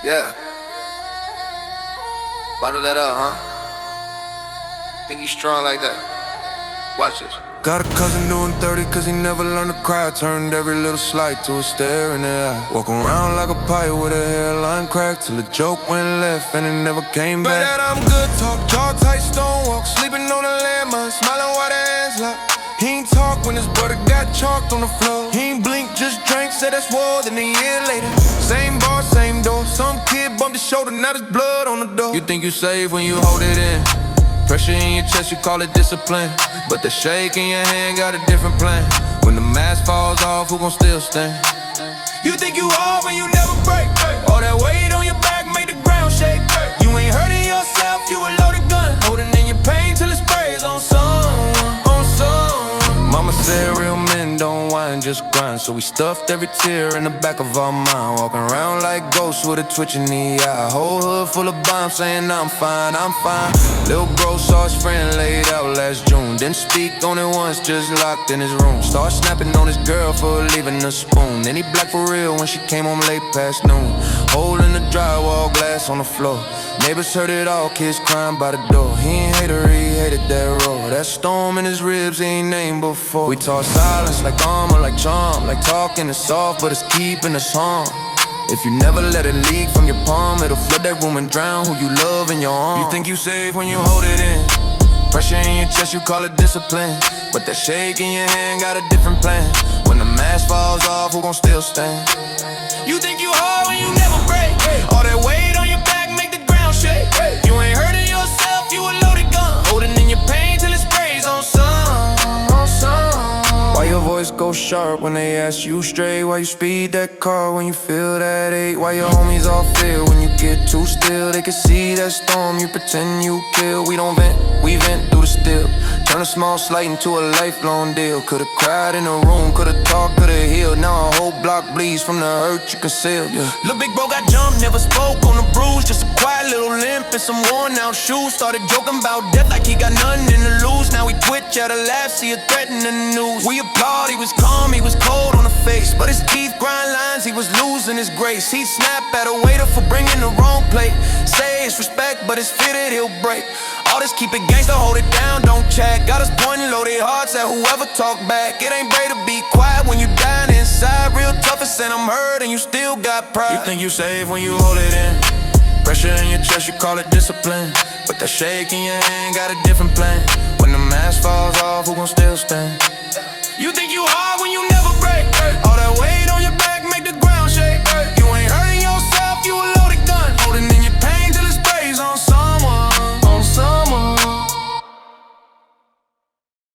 Yeah. Bottle that up, huh? Think he's strong like that? Watch this. Got a cousin doing 30 cause he never learned to cry. Turned every little slight to a stare in the eye. Walk around like a pirate with a hairline cracked till the joke went left and it never came back. But that I'm good, talk jaw tight, stone walk. Sleeping on a landmine, smiling while the hands lock. He ain't talk when his brother got chalked on the floor. He ain't blink, just drank, said that's war. Then a year later, same bar, same door. Some kid bumped his shoulder, now there's blood on the door. You think you safe when you hold it in. Pressure in your chest, you call it discipline. But the shake in your hand got a different plan. When the mask falls off, who gon' still stand? You think you hard when you never break. All that weight on your back make the ground shake. You ain't hurting yourself, you a loaded gun. Holding in your pain till it sprays on someone, on someone. Mama said real men don't whine, just grind. So we stuffed every tear in the back of our mind. Walking around like ghosts with a twitch in the eye. Whole hood full of bombs saying I'm fine, I'm fine. Little bro saw his friend laid out last June. Didn't speak on it once, just locked in his room. Start snapping on his girl for leaving the spoon. Then he black for real when she came home late past noon. Hole in the drywall, glass on the floor. Neighbors heard it all, kids crying by the door. He ain't hate her, he hated that road. That storm in his ribs, he ain't named before. We taught silence like armor, like charm. Like talking is soft, but it's keeping us harm. If you never let it leak from your palm, it'll flood that room and drown who you love in your arms. You think you safe when you hold it in. Pressure in your chest, you call it discipline. But that shake in your hand got a different plan. When the mask falls off, who gon' still stand? You think you hard when you never break. All that weight on your back make the ground shake. You ain't hurting yourself, you a loaded gun. Holding in your pain till it sprays on some, on some. Why your voice go sharp when they ask you straight? Why you speed that car when you feel that ache? Why your homies all feel when you get too still? They can see that storm you pretend you kill. We don't vent, we vent through the still. Turn a small slight into a lifelong deal. Could've cried in a room, could've talked, could've healed. Now a whole block bleeds from the hurt you conceal, yeah. Lil' big bro got jumped, never spoke on the bruise. Just a quiet little limp and some worn out shoes. Started joking about death like he got nothing to lose. Now he twitch at a laugh, see a threat in the news. We applaud, he was calm, he was cold on the face. But his teeth grind lines, he was losing his grace. He'd snap at a waiter for bringing the wrong plate. Say it's respect, but it's fitted, he'll break. All this keep it gangsta, hold it down, don't chat. Got us pointing loaded hearts at whoever talk back. It ain't brave to be quiet when you dying inside. Real tough and saying I'm hurt and you still got pride. You think you safe when you hold it in. Pressure in your chest, you call it discipline. But that shake in your hand got a different plan. When the mask falls off, who gon' still stand? You think you hard?